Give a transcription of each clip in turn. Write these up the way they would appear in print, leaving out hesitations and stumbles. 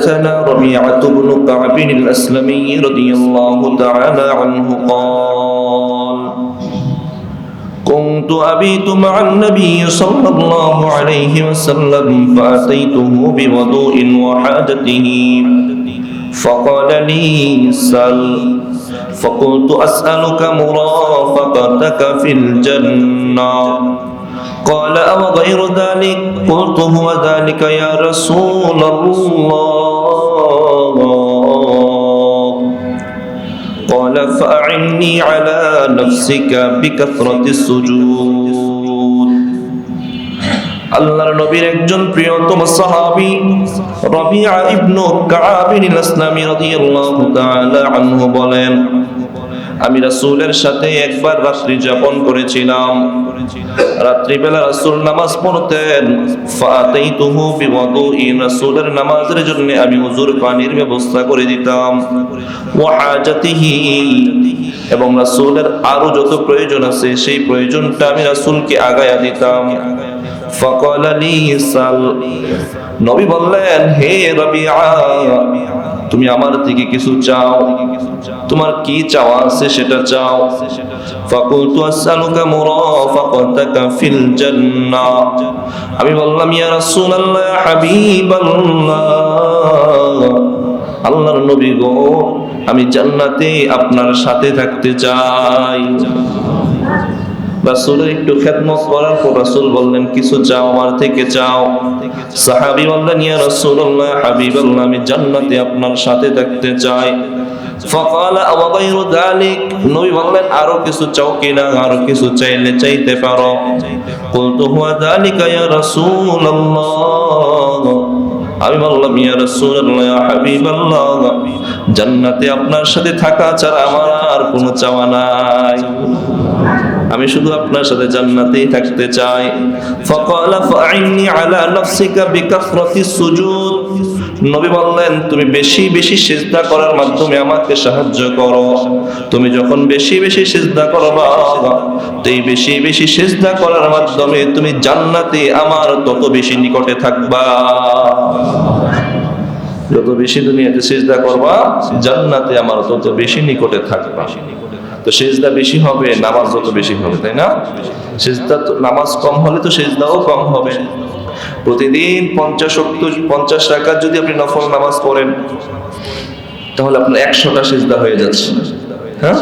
حدثنا ربيعة بن كعب الأسلمي رضي الله تعالى عنه قال كنت أبيت مع النبي صلى الله عليه وسلم فأتيته بوضوء وحاجته فقال لي سل فقلت أسألك مرافقتك في الجنة قال أو غير ذلك قلت هو ذلك يا رسول الله قال فأعني على نفسك بكثرة السجود আল্লাহর নবীর একজন প্রিয়তম সাহাবী রবিআ ইবনে কাআব আল-আসলামী রাদিয়াল্লাহু তাআলা আনহু বলেন আমি রাসূলের সাথে একবার রাত্রি যাপন করেছিলাম। রাত্রিবেলা রাসূল নামাজ পড়তেন। ফাতাইতুহু বিওয়াদুই, রাসূলের নামাজের জন্য আমি হুজুর পানির ব্যবস্থা করে দিতাম। ওয়া হাজাতিহি, এবং রাসূলের আরো যত প্রয়োজন আছে সেই প্রয়োজনটা আমি রাসূলকে আগায়া দিতাম। ফাকালা লি সাল, নবী বললেন হে রবিআ তুমি আমার থেকে কিছু চাও, তোমার কি চাওয়া আছে সেটা চাও। ফাকুলতু আসআলুকা মুরাফাকাতাকা ফিল জান্নাহ, আমি বললাম ইয়া রাসূলুল্লাহ ইয়া হাবিবাল্লাহ, আল্লাহর নবী গো আমি জান্নাতে আপনার সাথে থাকতে চাই। রাসূলের একটু খেদমত করার পর রাসূল বললেন কিছু চাও আমার থেকে চাও। সাহাবী বললেন ইয়া রাসূলুল্লাহ হাবিবাল্লাহ আমি জান্নাতে আপনার সাথে থাকতে চাই। ফাকালা আও গায়রু যালিক, নবী বললেন আরো কিছু চাও কিনা, আরো কিছু চাইলে চাইতে পারো। কুলতু হুয়া যালিকা ইয়া রাসূলুল্লাহ, আমি বললাম ইয়া রাসূলুল্লাহ ইয়া হাবিবাল্লাহ জান্নাতে আপনার সাথে থাকা ছাড়া আমার আর কোনো চাওয়া নাই, আমি শুধু আপনার সাথে জান্নাতেই থাকতে চাই। ফাকালা ফাআইনি আলা নাফসিকা বিকাসরাতিস সুজুদ, নবী বললেন তুমি বেশি বেশি সিজদা করার মাধ্যমে আমাকে সাহায্য করো। তুমি যখন বেশি বেশি সিজদা করবা, এই বেশি বেশি সিজদা করার মাধ্যমে তুমি জান্নাতে আমার তত বেশি নিকটে থাকবা। যত বেশি দুনিয়াতে সিজদা করবা জান্নাতে আমার তত বেশি নিকটে থাকবা। তো সিজদা বেশি হবে, নামাজ যত বেশি হবে, তাই না? সিজদা তো নামাজ কম হলে তো সিজদাও কম হবে। প্রতিদিন 50 রাকাত যদি আপনি নফল নামাজ পড়েন তাহলে আপনার 100টা সিজদা হয়ে যাচ্ছে। হ্যাঁ,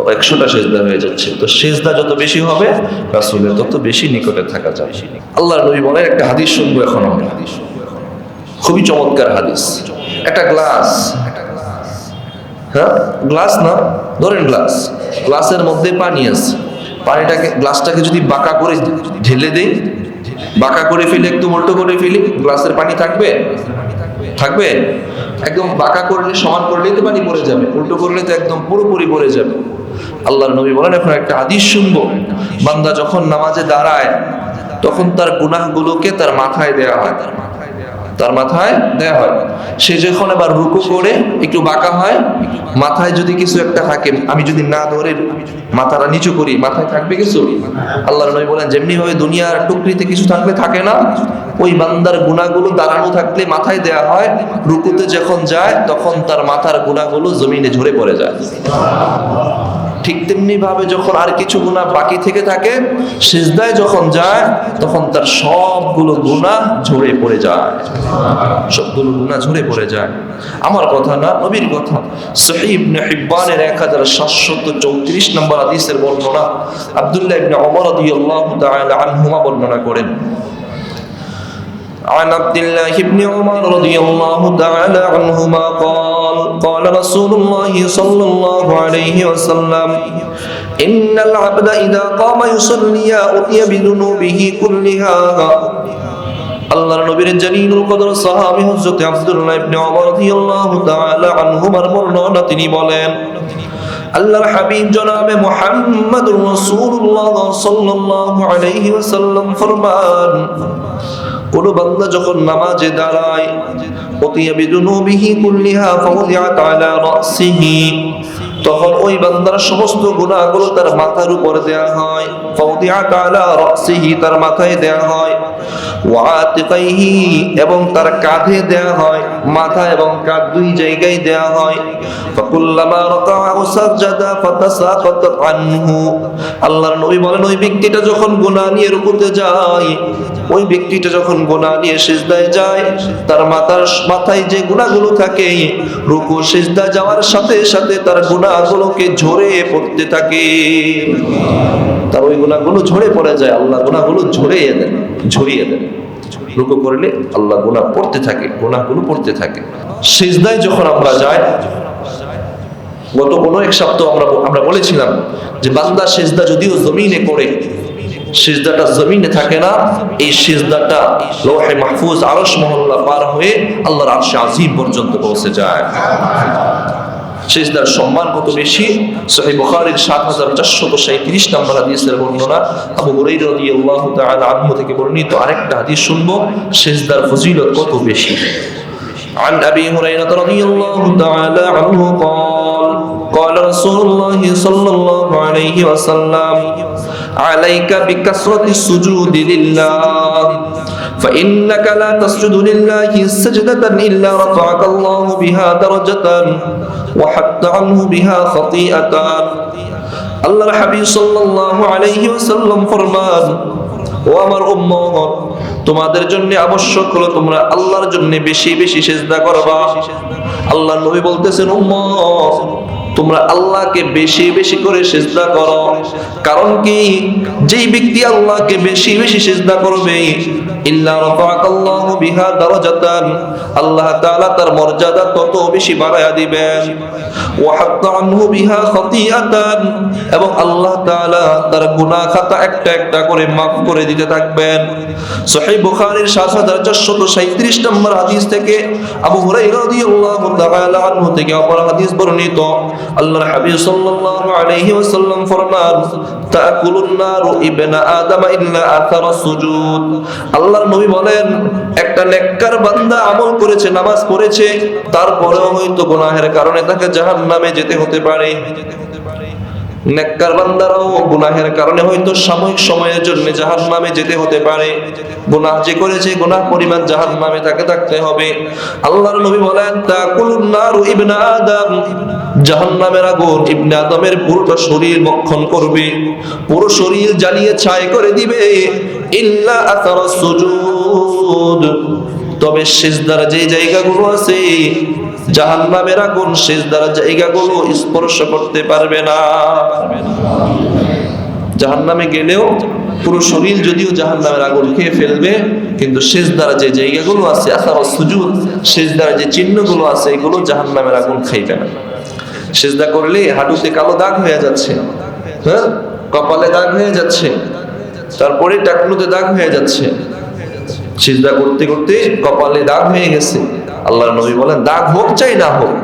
100টা সিজদা হয়ে যাচ্ছে। তো সিজদা যত বেশি হবে রাসূলের তত বেশি নিকটে থাকা যাবে। আল্লাহর নবী বলেন, একটা হাদিস শুনবো এখন আমরা, খুবই চমৎকার হাদিস। একটা গ্লাস, হ্যাঁ গ্লাস না, ধরেন গ্লাস, গ্লাসের মধ্যে পানি আছে। পানিটাকে, গ্লাসটাকে যদি বাঁকা করে ঢেলে দেই, বাঁকা করে ফেলি, একটু উল্টো করে ফেলি, গ্লাসের পানি থাকবে? থাকবে? একদম বাঁকা করলে, সমান করলেই তো পানি পড়ে যাবে, উল্টো করলে তো একদম পুরোপুরি পড়ে যাবে। আল্লাহর নবী বলেন এখন একটা হাদিস শুনবো। বান্দা যখন নামাজে দাঁড়ায় তখন তার গুনাহগুলোকে তার মাথায় দেয়া হয়, তার মাথায় দেয়া হয়। সে যখন আবার রুকু করে একটু বাঁকা হয়, মাথায় যদি কিছু একটা থাকে, আমি যদি না ধরে মাথাটা নিচু করি, মাথায় থাকবে কিছু? আল্লাহর নবী বলেন যেমনি ভাবে দুনিয়ার টুকরিতে কিছু থাকলে থাকে না, ওই বান্দার গুনাহগুলো দাঁড়ানো থাকলে মাথায় দেয়া হয়, রুকুতে যখন যায় তখন তার মাথার গুনাহগুলো জমিনে ঝরে পড়ে যায়। ঠিক তেমনি ভাবে যখন আর কিছু গুনাহ বাকি থেকে থাকে, সিজদায় যখন যায় তখন তার সবগুলো গুনাহ ঝরে পড়ে যায়, সবগুলো গুনাহ ঝরে পড়ে যায়। আমার কথা না, নবীর কথা। সহিহ ইবনে হিব্বানের 1734 নম্বর হাদিসের বর্ণনা আব্দুল্লাহ ইবনে ওমর রাদিয়াল্লাহু তাআলা আনহুমা বর্ণনা করেন। عن عبد الله بن عمر رضي الله تعالى عنهما قال قال رسول الله صلى الله عليه وسلم إن العبد إذا قام يصلي أتي بذنوبه كلها। আল্লাহর নবীর জলিলুল কদর সাহাবী হযরত আব্দুল্লাহ ইবনে ওমর রাদিয়াল্লাহু তাআলা আনহুমার বর্ণনা, তিনি বলেন আল্লাহর হাবিব জনাবে মুহাম্মদুর রাসূলুল্লাহ সাল্লাল্লাহু আলাইহি ওয়াসাল্লাম ফরমান, কোন বান্দা যখন নামাজে দাঁড়ায়, উতিয়া বিদুনুবিহি কুল্লিহা ফাউদিআত আলা রাসিহি, তখন ওই বান্দার সমস্ত গুনাহগুলো তার মাথার উপর দেয়া হয়। ফাউদিআত আলা রাসিহি, তার মাথায় দেয়া হয়। ওয়া আতিকাইহি, এবং তার কাঁধে দেয়া হয়, মাথা এবং কাঁধ দুই জায়গায় দেয়া হয়। ফাকুল্লামা রাকা'a ওয়া সাজদা ফাতাসাকাত আনহু, আল্লাহর নবী বলেন ওই ব্যক্তিটা যখন গুনাহ নিয়ে রুকুতে যায়, ওই ব্যক্তিটা যখন গুনাহ নিয়ে সিজদায় যায়, তার মাথায় যে গুনাহগুলো থাকে রুকু সিজদা যাওয়ার সাথে সাথে তার গুনাহগুলোকে ঝরে পড়তে থাকে। তার ওই গুনাহগুলো ঝরে পড়ে যায়, আল্লাহ গুনাহগুলো ঝরিয়ে দেন। রুকু করলে আল্লাহ গুনাহ পড়তে থাকে, গুনাহগুলো পড়তে থাকে। সিজদায় যখন আমরা যাই, গত কোনো এক সপ্তাহ আমরা বলেছিলাম যে বান্দা সিজদা যদিও জমিনে করে, সিজদাটা জমিনে থাকে না, এই সিজদাটা লৌহে মাহফুজ আরশ মহল্লা পার হয়ে আল্লাহর আরশে আজিম পর্যন্ত পৌঁছে যায়। সিজদার সম্মান কত বেশি, সহিহ বুখারীর ৭৪৩৭ নম্বর হাদিসের বর্ণনা, আবু হুরায়রা রাদিয়াল্লাহু তাআলা আনহু থেকে বর্ণিত আরেকটা হাদিস শুনবো, সিজদার ফজিলত কত বেশি। عن أبي هريرة رضي الله تعالى عنه قال رسول الله صلى الله عليه وسلم عليك بكثرة السجود لله فإنك لا تسجد لله سجدة إلا رفعك الله بها درجة وحط عنه بها خطيئة। আল্লাহর হাবিব সাল্লাল্লাহু আলাইহি ওয়াসাল্লাম ফরমান, ও আমার উম্মত, তোমাদের জন্য আবশ্যক হলো তোমরা আল্লাহর জন্য বেশি বেশি সিজদা করবা। আল্লাহর নবী বলতেছেন, উম্মত তোমরা আল্লাহকে বেশি বেশি করে সিজদা করো। কারণ কি, যেই ব্যক্তি আল্লাহকে বেশি বেশি সিজদা করবে, ইল্লা রাফাকাল্লাহু বিহা দারাজাতান, আল্লাহ তাআলা তার মর্যাদা তত বেশি বাড়ায়া দিবেন। ওয়া হাত্তা আনহু বিহা খাতিয়াতান, এবং আল্লাহ তাআলা তার গুনাহ খাতা একটা একটা করে মাফ করে দিতে থাকবেন। সহিহ বুখারীর ৭৪৩৭ নম্বর হাদিস থেকে আবু হুরায়রা রাদিয়াল্লাহু তাআলা আনহু থেকে অপর হাদিস বর্ণিত, আল্লাহর হাবিব সাল্লাল্লাহু আলাইহি ওয়াসাল্লাম ফরমান, তাকুলুন নারু ইবনা আদম ইল্লা আথারা সুজুদ। আল্লাহর নবী বলেন, একটা নেককার বান্দা আমল করেছে, নামাজ পড়েছে, তারপরেও হয়তো গুনাহের কারণে তাকে জাহান্নামে যেতে হতে পারে। নেককার বান্দারাও গুনাহের কারণে হয়তো সাময়িক সময়ের জন্য জাহান্নামে যেতে হতে পারে। গুনাহ যে করেছে, গুনাহ পরিমাণ জাহান্নামে তাকে থাকতে হবে। আল্লাহর নবী বলেন, তাকুলুন নারু ইবনা আদম, জাহান্নামের আগুন ইবনে আদমের পুরোটা শরীর ভক্ষণ করবে, পুরো শরীর জ্বালিয়ে ছাই করে দিবে। ইল্লা আথারাস সুজুদ, তবে সিজদার যে জায়গাগুলো আছে, জাহান্নামের আগুন সিজদার জায়গাগুলো স্পর্শ করতে পারবে না। জাহান্নামে গেলেও পুরো শরীর যদিও জাহান্নামের আগুন খেয়ে ফেলবে, কিন্তু সিজদার যে জায়গাগুলো আছে, আথারাস সুজুদ, সিজদার যে চিহ্নগুলো আছে, এগুলো জাহান্নামের আগুন খাইবে না। সিজদা করলে হাঁটুতে কালো দাগ হয়ে যাচ্ছে, হ্যাঁ, কপালে দাগ হয়ে যাচ্ছে, তারপরে টাকনুতে দাগ হয়ে যাচ্ছে। সিজদা করতে করতে কপালে দাগ হয়ে গেছে। আল্লাহর নবী বলেন, দাগ হোক চাই না হোক,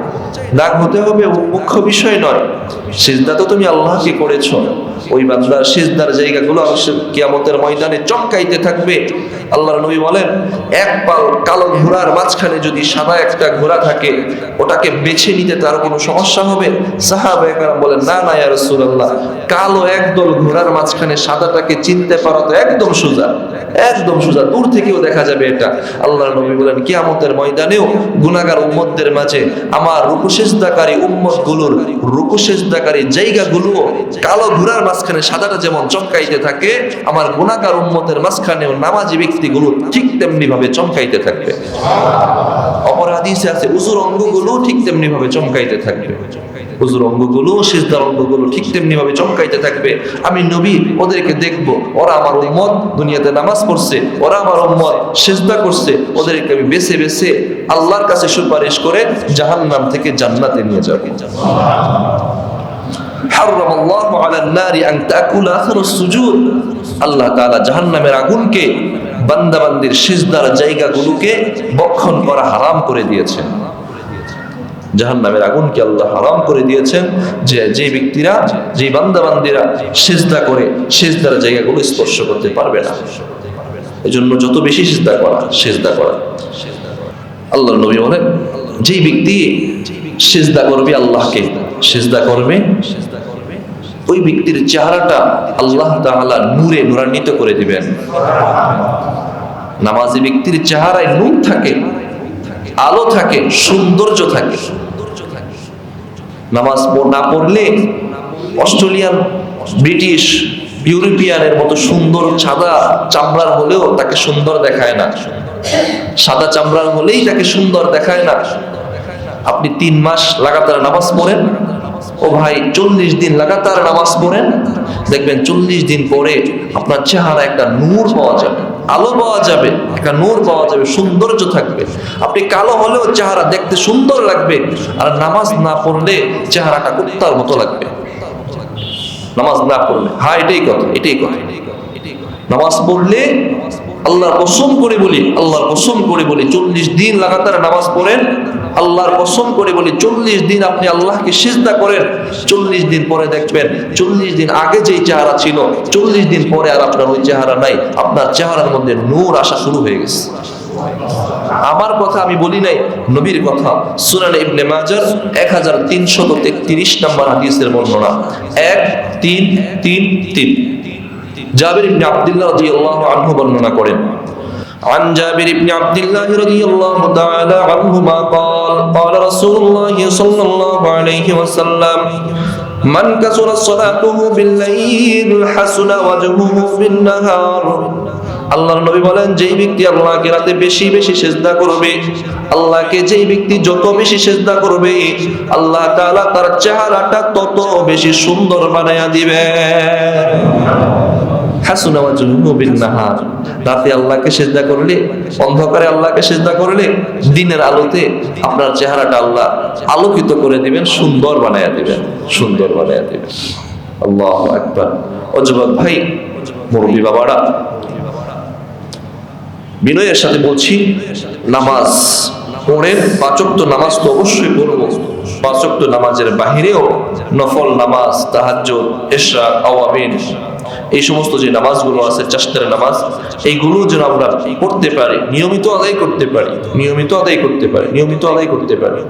দাগ হতে হবে মুখ্য বিষয় নয়। সিজদা তো তুমি আল্লাহকে করেছো, ওই বান্দার সিজদার জায়গাগুলো কিয়ামতের ময়দানে চমকাইতে থাকবে। আল্লাহর নবী বলেন, এক পাল কালো ঘোড়ার মাঝখানে যদি সাদা একটা ঘোড়া থাকে, ওটাকে বেছে নিতে তার কোনো সমস্যা হবে? সাহাবায়ে কেরাম বলেন, না না ইয়া রাসূলুল্লাহ, কালো একদল ঘোড়ার মাঝখানে সাদাটাকে চিনতে পারা তো একদম সোজা, একদম সোজা, দূর থেকেও দেখা যাবে এটা। আল্লাহর নবী বলেন, কিয়ামতের ময়দানেও গুনাহগার উম্মতদের মাঝে আমার রুকু সিজদাকারী উম্মতগুলোর রুকু সিজদাকারী জায়গাগুলো কালো ঘোড়ার মাঝখানে সাদাটা যেমন চমকাইতে থাকে, আমার গুনাহগার উম্মতের মাঝখানেও নামাজি ব্যক্তিগুলো ঠিক তেমনি ভাবে চমকাইতে থাকবে। অপর হাদিসে আছে, উযুর অঙ্গগুলো ঠিক তেমনি ভাবে চমকাইতে থাকবে। উযুর অঙ্গগুলো, সিজদার অঙ্গগুলো ঠিক তেমনি ভাবে চমকাইতে থাকবে। আমি নবী ওদেরকে দেখব, ওরা আমার উম্মত, দুনিয়াতে নামাজ পড়ছে, ওরা আমার উম্মত, সিজদা করছে, ওদেরকে আমি বেছে বেছে আল্লাহর কাছে সুপারিশ করে জাহান্নাম থেকে জান্নাতে নিয়ে যাব। হারামাল্লাহু আলান নারি আন তাকুলা আথারাস সুজুদ, আল্লাহ তাআলা জাহান্নামের আগুনকে বান্দাবান্দির সিজদার জায়গাগুলোকে ভক্ষণ করা হারাম করে দিয়েছেন। জাহান্নামের আগুনকে আল্লাহ হারাম করে দিয়েছেন, যে ব্যক্তিরা, যে বান্দাবান্দিরা সিজদা করে সিজদার জায়গাগুলো স্পর্শ করতে পারবে না। এজন্য যত বেশি সিজদা করা। আল্লাহর নবী বলেন, যে ব্যক্তি সিজদা করবে আল্লাহকে, সিজদা করবে, ওই ব্যক্তির চেহারাটা আল্লাহ তাআলা নূরে নূরান্বিত করে দিবেন। নামাজি ব্যক্তির চেহারায় নূর থাকে, আলো থাকে, সৌন্দর্য থাকে। নামাজ না পড়লে অস্ট্রেলিয়ান, ব্রিটিশ, ইউরোপিয়ানের মতো সুন্দর সাদা চামড়ার হলেও তাকে সুন্দর দেখায় না। সাদা চামড়ার হলেই তাকে সুন্দর দেখায় না। আপনি 3 মাস লাগাতার নামাজ পড়েন, ও ভাই 40 দিন লাগাতার নামাজ পড়েন, দেখবেন 40 দিন পরে আপনার চেহারা একটা নূর পাওয়া যাবে, আলো পাওয়া যাবে, একটা নূর পাওয়া যাবে, সৌন্দর্য থাকবে। আপনি কালো হলেও চেহারা দেখতে সুন্দর লাগবে, আর নামাজ না পড়লে চেহারাটা কুত্তার মতো লাগবে। নামাজ না পড়লে, হ্যাঁ এটাই কথা, এটাই কথা। নামাজ পড়লে আল্লাহর কসম করে বলি, আল্লাহর কসম করে বলি, 40 দিন লাগাতার নামাজ পড়েন, আল্লাহর কসম করে বলি 40 দিন আপনি আল্লাহকে সিজদা করেন, 40 দিন পরে দেখবেন 40 দিন আগে যেই চেহারা ছিল 40 দিন পরে আর আপনার ওই চেহারা নাই। আপনার চেহারার মধ্যে নূর আসা শুরু হয়ে গেছে। আমার কথা আমি বলি নাই, নবীর কথা। সুনান ইবনে মাজাহ 1333 নম্বর হাদিসের বর্ণনা, 1333। জাবির ইবনে আব্দুল্লাহ রাদিয়াল্লাহু আনহু বর্ণনা করেন, عن جابر بن عبد الله رضي الله تعالى عنهما قال قال رسول الله صلى الله عليه وسلم من كثرت صلاته بالليل حسن وجهه بالنهار। আল্লাহর নবী বলেন, যেই ব্যক্তি আল্লাহকে রাতে বেশি বেশি সিজদা করবে, আল্লাহকে যেই ব্যক্তি যত বেশি সিজদা করবে, আল্লাহ তাআলা তার চেহারাটা তত বেশি সুন্দর বানায়া দিবে। হাসুনা ওয়াজহুহু বিন-নাহার, রাতে আল্লাহকে সিজদা করলে, অন্ধকারে আল্লাহকে সিজদা করলে, দিনের আলোতে আপনার চেহারাটা আল্লাহ আলোকিত করে দিবেন, সুন্দর বানায়া দিবেন, সুন্দর বানায়া দিবেন। আল্লাহু আকবার। ও যুবক ভাই, মুরব্বি বাবারা, বিনয়ের সাথে বলছি, নামাজ পড়েন। 5 ওয়াক্ত নামাজ তো অবশ্যই পড়বো, 5 ওয়াক্ত নামাজের বাহিরেও নফল নামাজ, তাহাজ্জুদ, ইশরাক, আওয়াবিন, এই সমস্ত যে নামাজগুলো আছে, চারটার নামাজ, এইগুলো যেন আমরা পড়তে পারি, নিয়মিত আদায় করতে পারি, নিয়মিত আদায় করতে পারি, নিয়মিত আদায় করতে পারি।